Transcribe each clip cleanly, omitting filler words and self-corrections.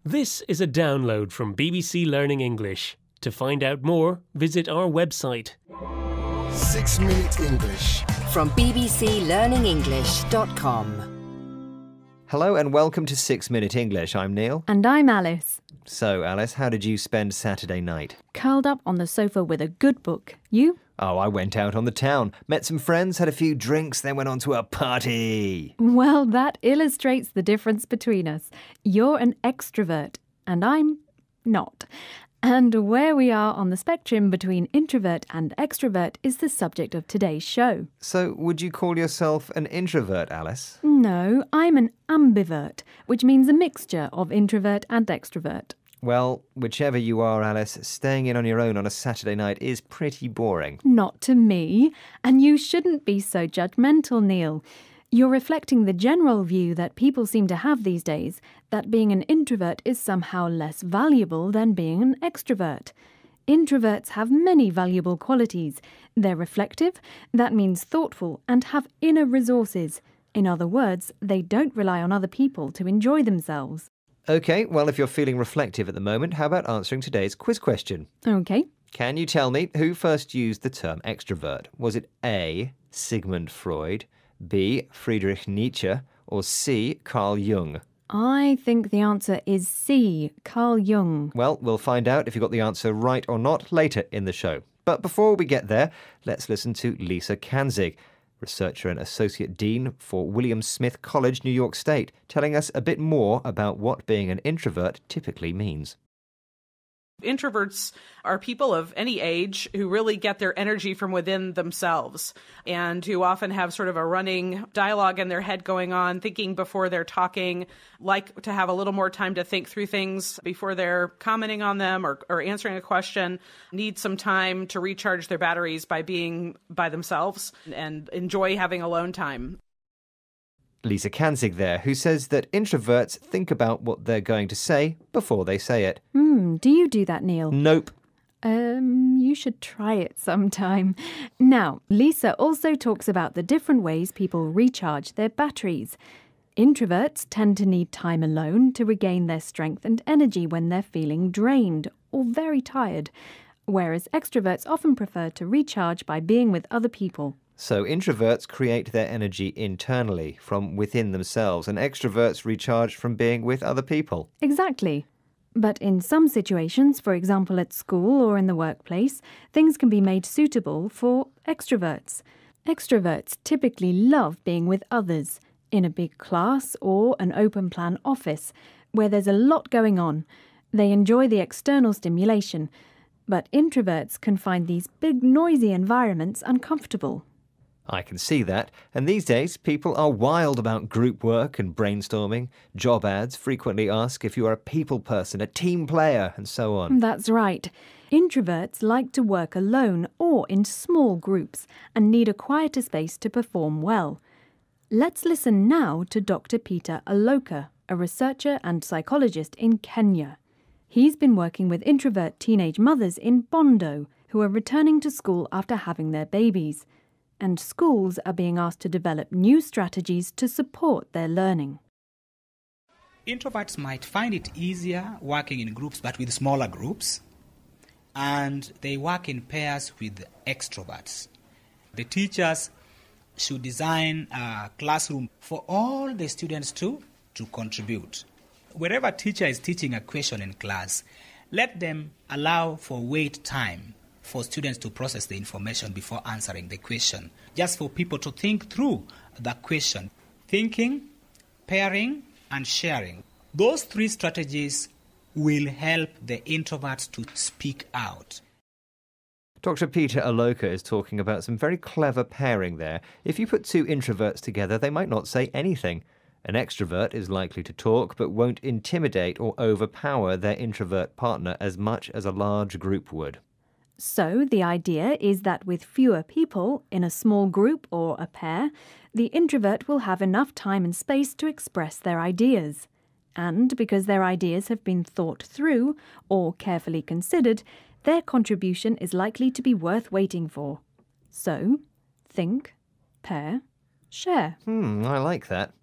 This is a download from BBC Learning English. To find out more, visit our website. 6 Minute English from bbclearningenglish.com. Hello and welcome to 6 Minute English. I'm Neil. And I'm Alice. So, Alice, how did you spend Saturday night? Curled up on the sofa with a good book. You? Oh, I went out on the town, met some friends, had a few drinks, then went on to a party. Well, that illustrates the difference between us. You're an extrovert, and I'm not. And where we are on the spectrum between introvert and extrovert is the subject of today's show. So, would you call yourself an introvert, Alice? No, I'm an ambivert, which means a mixture of introvert and extrovert. Well, whichever you are, Alice, staying in on your own on a Saturday night is pretty boring. Not to me. And you shouldn't be so judgmental, Neil. You're reflecting the general view that people seem to have these days, that being an introvert is somehow less valuable than being an extrovert. Introverts have many valuable qualities. They're reflective, that means thoughtful, and have inner resources. In other words, they don't rely on other people to enjoy themselves. OK, well, if you're feeling reflective at the moment, how about answering today's quiz question? OK. Can you tell me who first used the term extrovert? Was it A, Sigmund Freud, B, Friedrich Nietzsche, or C, Carl Jung? I think the answer is C, Carl Jung. Well, we'll find out if you got the answer right or not later in the show. But before we get there, let's listen to Lisa Kanzig, researcher and associate dean for William Smith College, New York State, telling us a bit more about what being an introvert typically means. Introverts are people of any age who really get their energy from within themselves and who often have sort of a running dialogue in their head going on, thinking before they're talking, like to have a little more time to think through things before they're commenting on them or answering a question, need some time to recharge their batteries by being by themselves and enjoy having alone time. Lisa Kanzig there, who says that introverts think about what they're going to say before they say it. Do you do that, Neil? Nope. You should try it sometime. Now, Lisa also talks about the different ways people recharge their batteries. Introverts tend to need time alone to regain their strength and energy when they're feeling drained or very tired, whereas extroverts often prefer to recharge by being with other people. So introverts create their energy internally, from within themselves, and extroverts recharge from being with other people. Exactly. But in some situations, for example at school or in the workplace, things can be made suitable for extroverts. Extroverts typically love being with others, in a big class or an open-plan office, where there's a lot going on. They enjoy the external stimulation, but introverts can find these big, noisy environments uncomfortable. I can see that, and these days people are wild about group work and brainstorming. Job ads frequently ask if you are a people person, a team player, and so on. That's right. Introverts like to work alone or in small groups and need a quieter space to perform well. Let's listen now to Dr. Peter Aloka, a researcher and psychologist in Kenya. He's been working with introvert teenage mothers in Bondo who are returning to school after having their babies. And schools are being asked to develop new strategies to support their learning. Introverts might find it easier working in groups, but with smaller groups, and they work in pairs with extroverts. The teachers should design a classroom for all the students to contribute. Wherever a teacher is teaching a question in class, let them allow for wait time for students to process the information before answering the question, just for people to think through the question. Thinking, pairing, and sharing. Those three strategies will help the introverts to speak out. Dr. Peter Aloka is talking about some very clever pairing there. If you put two introverts together, they might not say anything. An extrovert is likely to talk, but won't intimidate or overpower their introvert partner as much as a large group would. So the idea is that with fewer people, in a small group or a pair, the introvert will have enough time and space to express their ideas. And because their ideas have been thought through or carefully considered, their contribution is likely to be worth waiting for. So, think, pair, Share. I like that.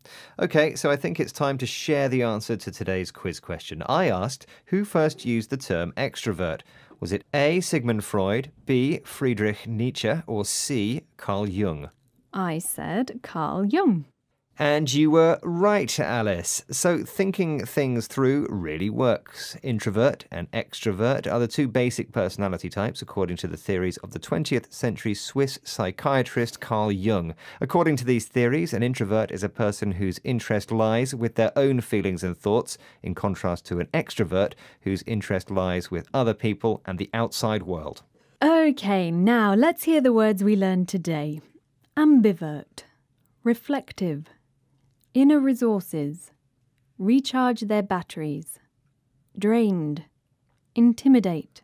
Okay, so I think it's time to share the answer to today's quiz question. I asked, who first used the term extrovert? Was it A, Sigmund Freud, B, Friedrich Nietzsche, or C, Carl Jung? I said Carl Jung. And you were right, Alice. So thinking things through really works. Introvert and extrovert are the two basic personality types according to the theories of the 20th century Swiss psychiatrist Carl Jung. According to these theories, an introvert is a person whose interest lies with their own feelings and thoughts, in contrast to an extrovert whose interest lies with other people and the outside world. Okay, now let's hear the words we learned today. Ambivert, reflective, inner resources, recharge their batteries, drained, intimidate,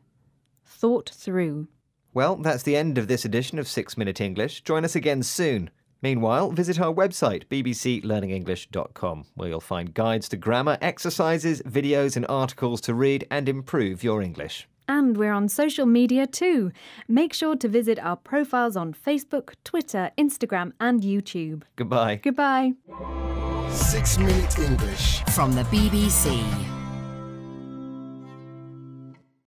thought through. Well, that's the end of this edition of 6 Minute English. Join us again soon. Meanwhile, visit our website, bbclearningenglish.com, where you'll find guides to grammar, exercises, videos and articles to read and improve your English. And we're on social media too. Make sure to visit our profiles on Facebook, Twitter, Instagram and YouTube. Goodbye. Goodbye. 6 Minute English. From the BBC.